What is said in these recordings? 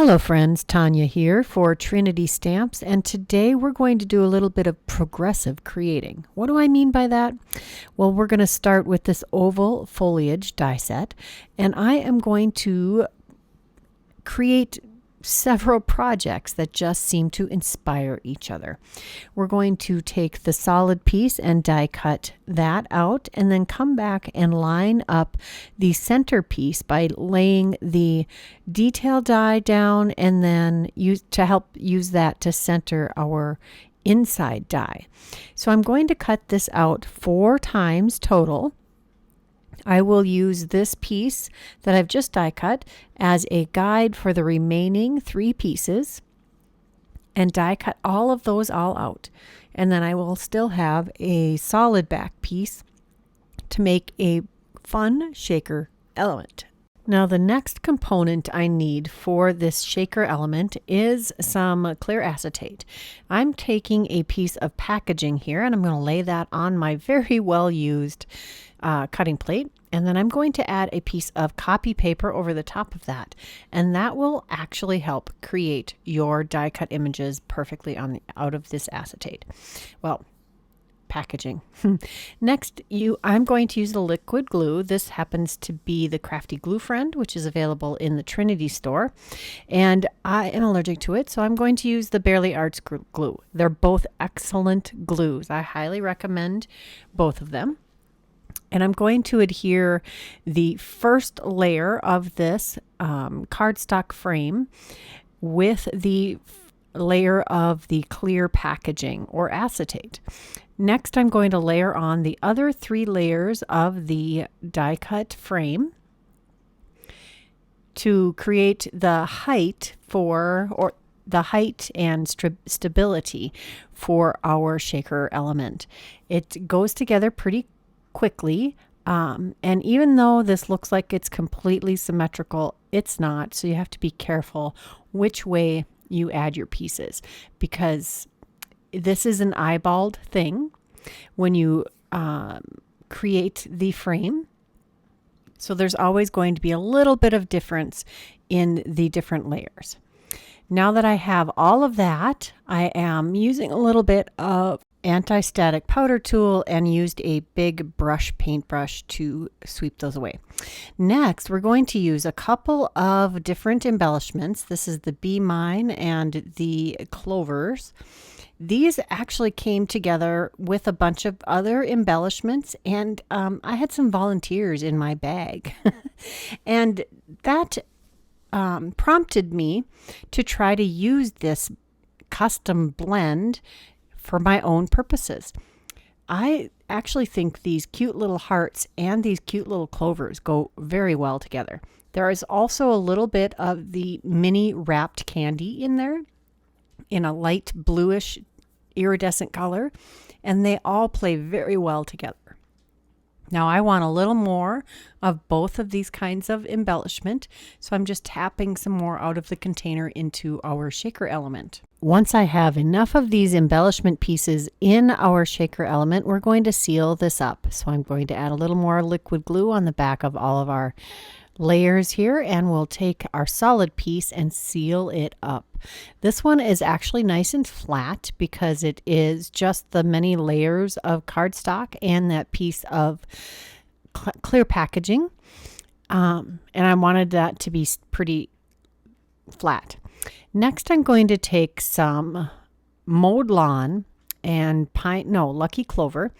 Hello friends, Tanya here for Trinity Stamps, and today we're going to do a little bit of progressive creating. What do I mean by that? Well, we're going to start with this oval foliage die set, and I am going to create several projects that just seem to inspire each other. We're going to take the solid piece and die cut that out, and then come back and line up the center piece by laying the detail die down, and then use that to center our inside die. So I'm going to cut this out 4 times total. I will use this piece that I've just die cut as a guide for the remaining 3 pieces and die cut all of those all out. And then I will still have a solid back piece to make a fun shaker element. Now the next component I need for this shaker element is some clear acetate. I'm taking a piece of packaging here and I'm going to lay that on my very well used cutting plate, and then I'm going to add a piece of copy paper over the top of that, and that will actually help create your die cut images perfectly out of this acetate. Well, packaging. Next, I'm going to use the liquid glue. This happens to be the Crafty Glue Friend, which is available in the Trinity store, and I am allergic to it, so I'm going to use the Barely Arts glue. They're both excellent glues. I highly recommend both of them. And I'm going to adhere the first layer of this cardstock frame with the layer of the clear packaging or acetate. Next, I'm going to layer on the other 3 layers of the die cut frame to create the height and stability for our shaker element. It goes together pretty quickly, and even though this looks like it's completely symmetrical, it's not. So you have to be careful which way you add your pieces, because this is an eyeballed thing when you create the frame. So there's always going to be a little bit of difference in the different layers. Now that I have all of that, I am using a little bit of anti-static powder tool and used a big paintbrush to sweep those away. Next, we're going to use a couple of different embellishments. This is the Be Mine and the Clovers. These actually came together with a bunch of other embellishments, and I had some volunteers in my bag. And that prompted me to try to use this custom blend for my own purposes. I actually think these cute little hearts and these cute little clovers go very well together. There is also a little bit of the mini wrapped candy in there in a light bluish iridescent color, and they all play very well together. Now I want a little more of both of these kinds of embellishment, so I'm just tapping some more out of the container into our shaker element. Once I have enough of these embellishment pieces in our shaker element, we're going to seal this up. So I'm going to add a little more liquid glue on the back of all of our layers here, and we'll take our solid piece and seal it up. This one is actually nice and flat because it is just the many layers of cardstock and that piece of clear packaging, and I wanted that to be pretty flat. Next, I'm going to take some mowed lawn and Lucky Clover,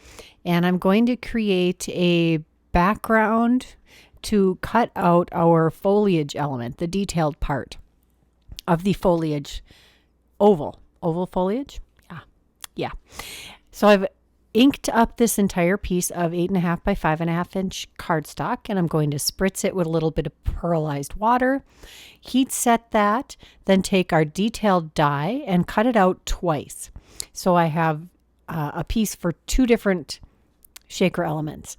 and I'm going to create a background to cut out our foliage element, the detailed part of the foliage, oval foliage. Yeah. So I've inked up this entire piece of 8.5 by 5.5 inch cardstock, and I'm going to spritz it with a little bit of pearlized water, heat set that, then take our detailed die and cut it out twice. So I have a piece for 2 different shaker elements.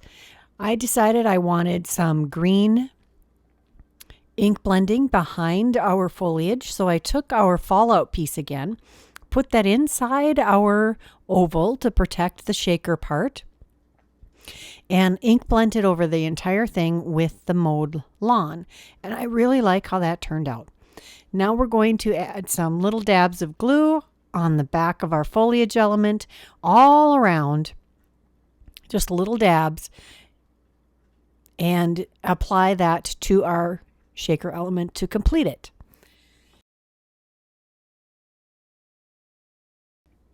I decided I wanted some green ink blending behind our foliage, so I took our fallout piece again, put that inside our oval to protect the shaker part, and ink blended over the entire thing with the mowed lawn. And I really like how that turned out. Now we're going to add some little dabs of glue on the back of our foliage element all around, just little dabs, and apply that to our shaker element to complete it.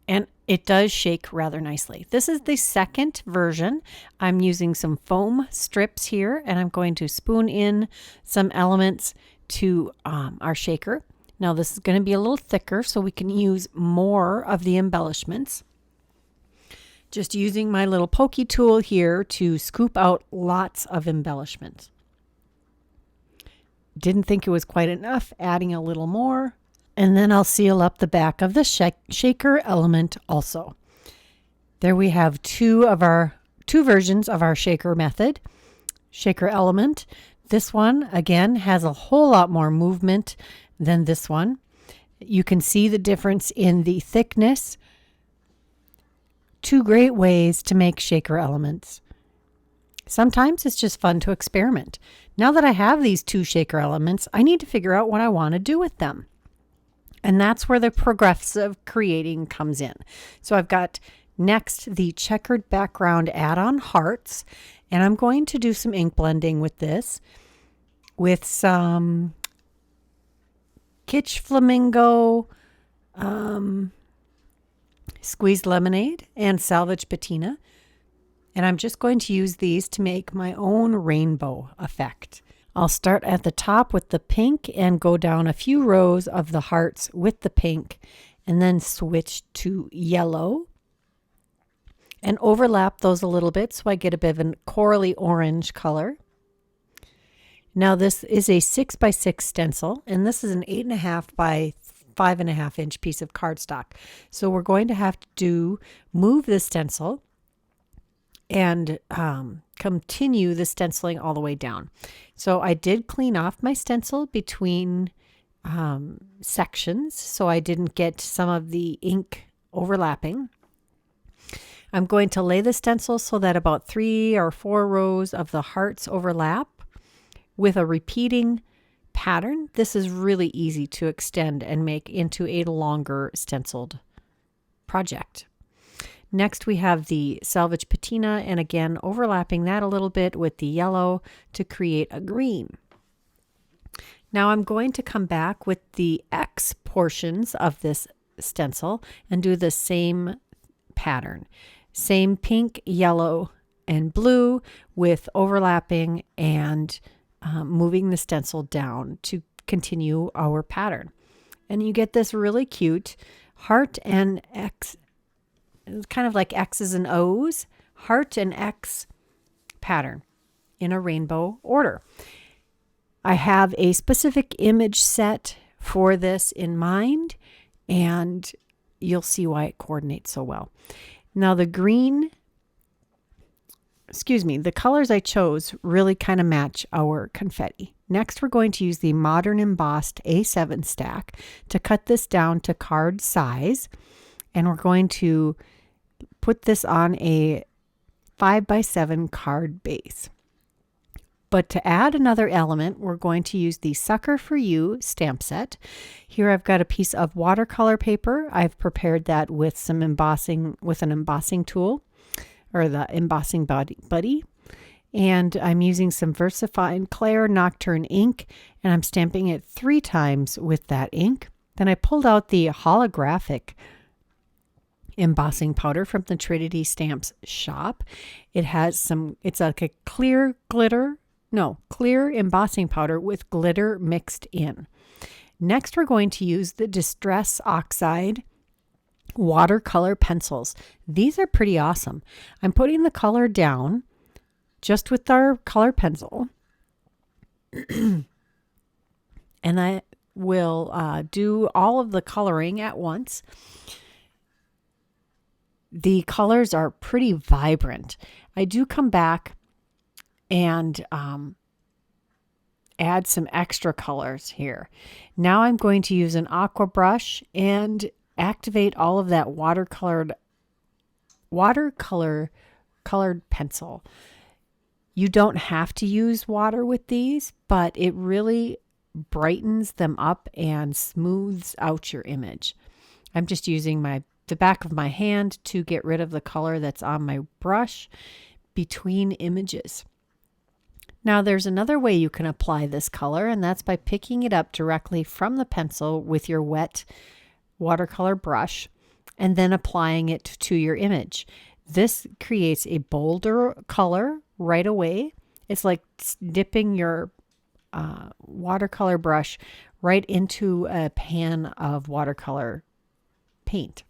And it does shake rather nicely. This is the second version. I'm using some foam strips here, and I'm going to spoon in some elements to our shaker. Now this is going to be a little thicker, so we can use more of the embellishments. Just using my little pokey tool here to scoop out lots of embellishments. Didn't think it was quite enough, adding a little more. And then I'll seal up the back of the shaker element also. There we have two versions of our shaker method. Shaker element. This one, again, has a whole lot more movement than this one. You can see the difference in the thickness. Two great ways to make shaker elements. Sometimes it's just fun to experiment. Now that I have these two shaker elements, I need to figure out what I want to do with them. And that's where the progressive creating comes in. So I've got next the checkered background add-on hearts, and I'm going to do some ink blending with this with some Kitsch Flamingo, Squeezed Lemonade, and Salvage Patina. And I'm just going to use these to make my own rainbow effect. I'll start at the top with the pink and go down a few rows of the hearts with the pink, and then switch to yellow and overlap those a little bit so I get a bit of a corally orange color. Now this is a 6x6 stencil, and this is an 8.5 by 5.5 inch piece of cardstock. So we're going to have to move the stencil and continue the stenciling all the way down. So I did clean off my stencil between sections so I didn't get some of the ink overlapping. I'm going to lay the stencil so that about 3 or 4 rows of the hearts overlap with a repeating pattern. This is really easy to extend and make into a longer stenciled project. Next, we have the Salvage Patina, and again, overlapping that a little bit with the yellow to create a green. Now I'm going to come back with the X portions of this stencil and do the same pattern. Same pink, yellow, and blue with overlapping and moving the stencil down to continue our pattern. And you get this really cute heart and X. It's kind of like X's and O's, heart and X pattern in a rainbow order. I have a specific image set for this in mind, and you'll see why it coordinates so well. Now the colors I chose really kind of match our confetti. Next, we're going to use the Modern Embossed A7 stack to cut this down to card size, and we're going to put this on a 5x7 card base. But to add another element, we're going to use the Sucker for You stamp set. Here I've got a piece of watercolor paper. I've prepared that with some embossing, with an embossing tool, or the embossing buddy. And I'm using some VersaFine Clair Nocturne ink, and I'm stamping it 3 times with that ink. Then I pulled out the holographic embossing powder from the Trinity Stamps shop. It has it's like a clear embossing powder with glitter mixed in. Next, we're going to use the Distress Oxide watercolor pencils. These are pretty awesome. I'm putting the color down just with our color pencil. And I will do all of the coloring at once. The colors are pretty vibrant. I do come back and add some extra colors here. Now I'm going to use an aqua brush and activate all of that watercolored pencil. You don't have to use water with these, but it really brightens them up and smooths out your image. I'm just using the back of my hand to get rid of the color that's on my brush between images. Now there's another way you can apply this color, and that's by picking it up directly from the pencil with your wet watercolor brush and then applying it to your image. This creates a bolder color right away. It's like dipping your watercolor brush right into a pan of watercolor paint.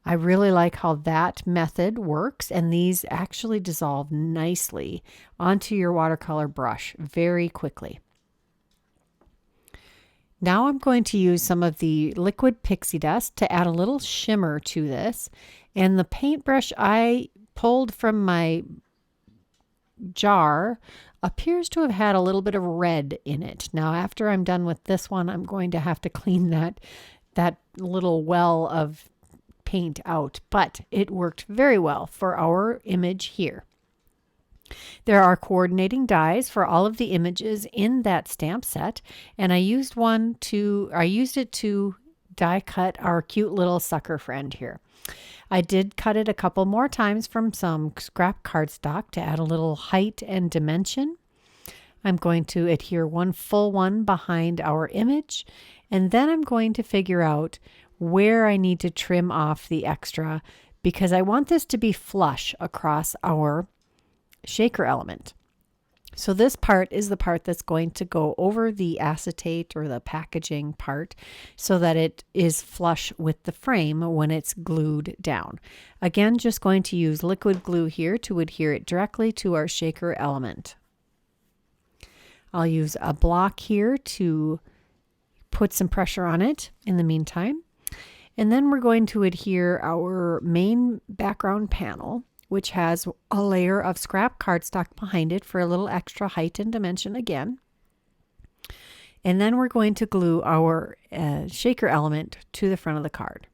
I really like how that method works, and these actually dissolve nicely onto your watercolor brush very quickly. Now I'm going to use some of the liquid pixie dust to add a little shimmer to this, and the paintbrush I pulled from my jar appears to have had a little bit of red in it. Now after I'm done with this one, I'm going to have to clean that little well of paint out, but it worked very well for our image here. There are coordinating dies for all of the images in that stamp set, and I used it to die cut our cute little sucker friend here. I did cut it a couple more times from some scrap cardstock to add a little height and dimension. I'm going to adhere one full one behind our image, and then I'm going to figure out where I need to trim off the extra, because I want this to be flush across our shaker element. So this part is the part that's going to go over the acetate or the packaging part so that it is flush with the frame when it's glued down. Again, just going to use liquid glue here to adhere it directly to our shaker element. I'll use a block here to put some pressure on it in the meantime. And then we're going to adhere our main background panel, which has a layer of scrap cardstock behind it for a little extra height and dimension again. And then we're going to glue our shaker element to the front of the card.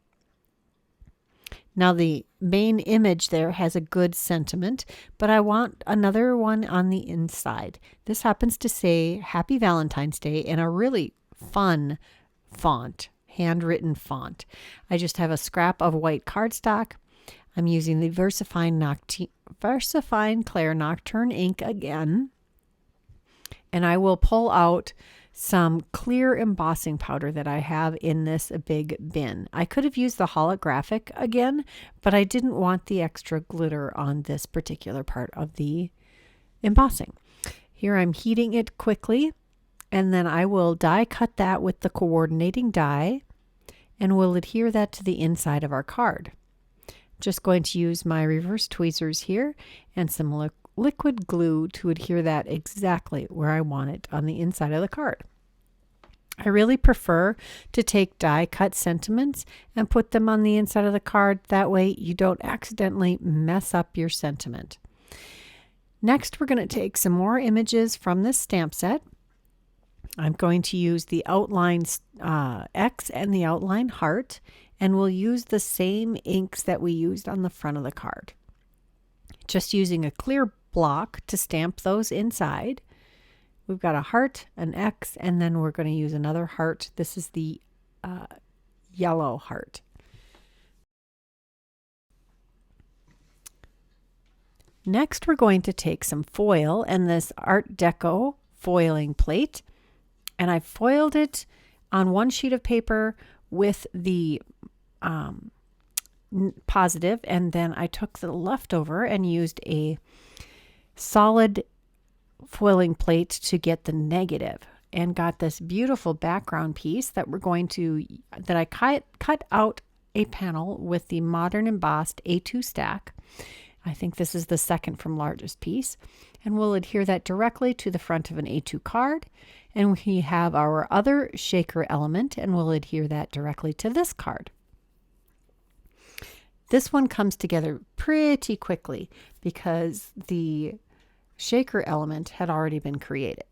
Now the main image there has a good sentiment, but I want another one on the inside. This happens to say Happy Valentine's Day in a really fun font. Handwritten font. I just have a scrap of white cardstock. I'm using the VersaFine Clair Nocturne ink again, and I will pull out some clear embossing powder that I have in this big bin. I could have used the holographic again, but I didn't want the extra glitter on this particular part of the embossing. Here I'm heating it quickly, and then I will die cut that with the coordinating die, and we'll adhere that to the inside of our card. Just going to use my reverse tweezers here and some liquid glue to adhere that exactly where I want it on the inside of the card. I really prefer to take die cut sentiments and put them on the inside of the card. That way you don't accidentally mess up your sentiment. Next, we're going to take some more images from this stamp set. I'm going to use the outline X and the outline heart, and we'll use the same inks that we used on the front of the card. Just using a clear block to stamp those inside. We've got a heart, an X, and then we're going to use another heart. This is the yellow heart. Next, we're going to take some foil and this Art Deco foiling plate, and I foiled it on one sheet of paper with the positive, and then I took the leftover and used a solid foiling plate to get the negative, and got this beautiful background piece that I cut out a panel with the Modern Embossed A2 stack. I think this is the second from largest piece, and we'll adhere that directly to the front of an A2 card. And we have our other shaker element, and we'll adhere that directly to this card. This one comes together pretty quickly because the shaker element had already been created.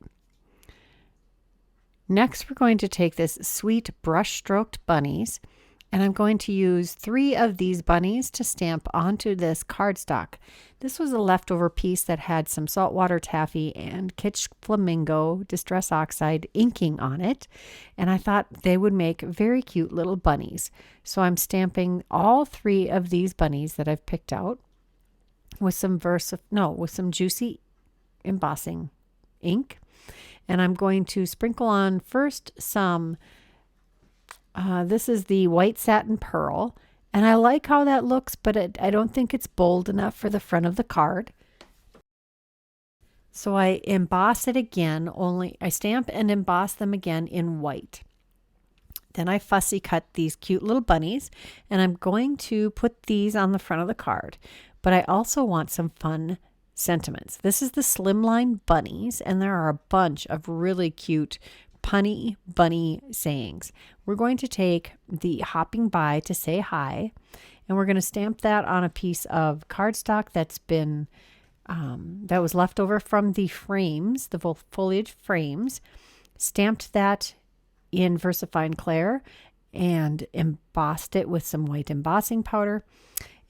Next, we're going to take this sweet brush stroked bunnies, And I'm going to use 3 of these bunnies to stamp onto this cardstock. This was a leftover piece that had some saltwater taffy and Kitsch Flamingo Distress Oxide inking on it. And I thought they would make very cute little bunnies. So I'm stamping all 3 of these bunnies that I've picked out with some juicy embossing ink. And I'm going to sprinkle on first some this is the white satin pearl, and I like how that looks, but I don't think it's bold enough for the front of the card. So I emboss it again, I stamp and emboss them again in white. Then I fussy cut these cute little bunnies, and I'm going to put these on the front of the card. But I also want some fun sentiments. This is the Slimline Bunnies, and there are a bunch of really cute punny bunny sayings. We're going to take the hopping by to say hi, and we're going to stamp that on a piece of cardstock that's been that was left over from the frames, the foliage frames. Stamped that in VersaFine Clair and embossed it with some white embossing powder.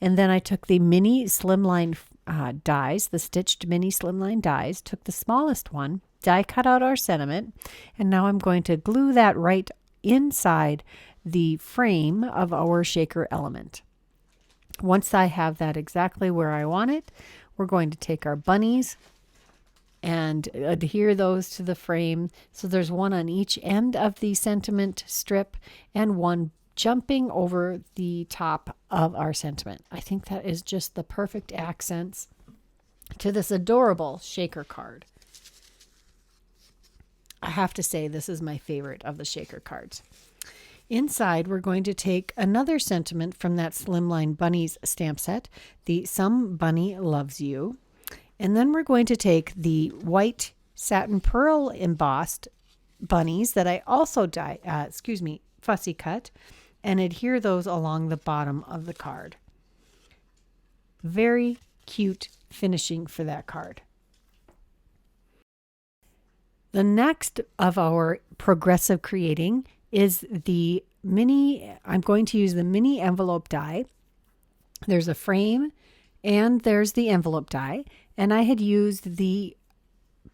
And then I took the Mini-Slimline dies, the stitched Mini-Slimline dies, took the smallest one, die cut out our sentiment, and now I'm going to glue that right inside the frame of our shaker element. Once I have that exactly where I want it, we're going to take our bunnies and adhere those to the frame. So there's one on each end of the sentiment strip and one jumping over the top of our sentiment. I think that is just the perfect accents to this adorable shaker card. I have to say this is my favorite of the shaker cards. Inside, we're going to take another sentiment from that Slimline Bunnies stamp set, the Some Bunny Loves You. And then we're going to take the white satin pearl embossed bunnies that I also fussy cut and adhere those along the bottom of the card. Very cute finishing for that card. The next of our progressive creating is I'm going to use the mini envelope die. There's a frame and there's the envelope die. And I had used the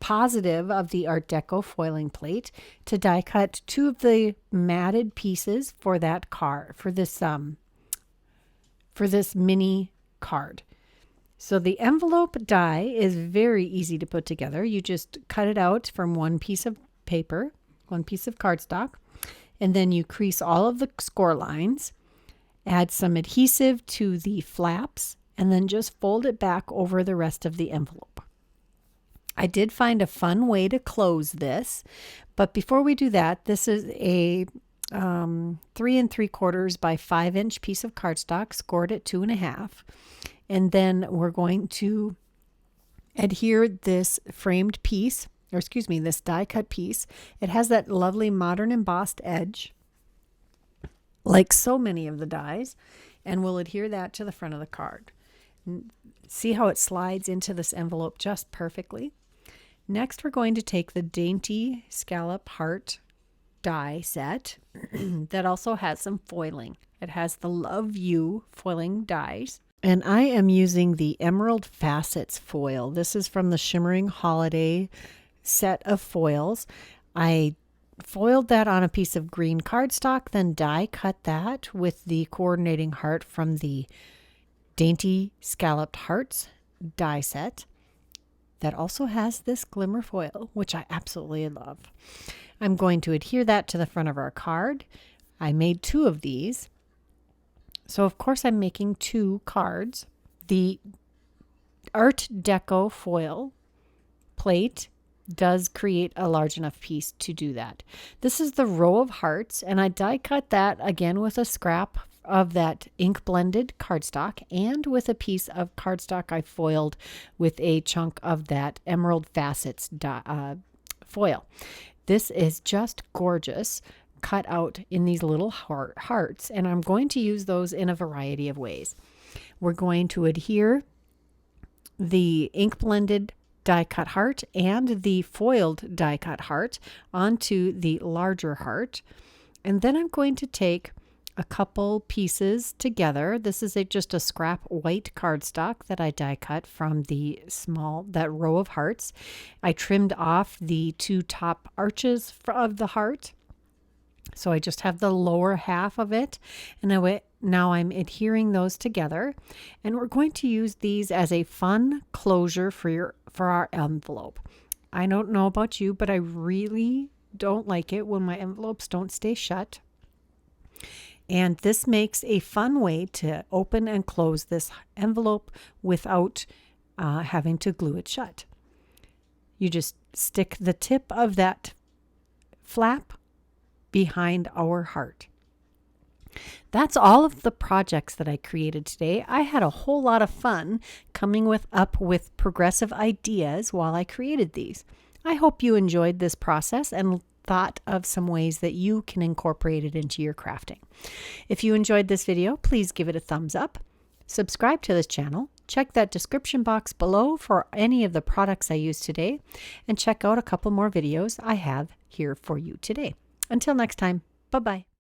positive of the Art Deco foiling plate to die cut 2 of the matted pieces for that card, for this mini card. So the envelope die is very easy to put together. You just cut it out from one piece of paper, one piece of cardstock, and then you crease all of the score lines, add some adhesive to the flaps, and then just fold it back over the rest of the envelope. I did find a fun way to close this, but before we do that, this is a 3 3/4 by 5 inch piece of cardstock scored at 2.5. And then we're going to adhere this framed piece, this die cut piece. It has that lovely modern embossed edge, like so many of the dies, and we'll adhere that to the front of the card. See how it slides into this envelope just perfectly. Next, we're going to take the Dainty Scallop Heart die set that also has some foiling. It has the Love You foiling dies. And I am using the Emerald Facets foil. This is from the Shimmering Holiday set of foils. I foiled that on a piece of green cardstock, then die cut that with the coordinating heart from the Dainty Scalloped Hearts die set that also has this glimmer foil, which I absolutely love. I'm going to adhere that to the front of our card. I made 2 of these. So of course I'm making 2 cards. The Art Deco foil plate does create a large enough piece to do that. This is the row of hearts, and I die cut that again with a scrap of that ink blended cardstock and with a piece of cardstock I foiled with a chunk of that Emerald Facets foil. This is just gorgeous, cut out in these little hearts, and I'm going to use those in a variety of ways. We're going to adhere the ink blended die cut heart and the foiled die cut heart onto the larger heart, and then I'm going to take a couple pieces together. This is just a scrap white cardstock that I die cut from that row of hearts. I trimmed off the 2 top arches of the heart. So I just have the lower half of it, and now I'm adhering those together, and we're going to use these as a fun closure for our envelope. I don't know about you, but I really don't like it when my envelopes don't stay shut. And this makes a fun way to open and close this envelope without having to glue it shut. You just stick the tip of that flap behind our heart. That's all of the projects that I created today. I had a whole lot of fun coming up with progressive ideas while I created these. I hope you enjoyed this process and thought of some ways that you can incorporate it into your crafting. If you enjoyed this video, please give it a thumbs up. Subscribe to this channel. Check that description box below for any of the products I used today, and check out a couple more videos I have here for you today. Until next time, bye-bye.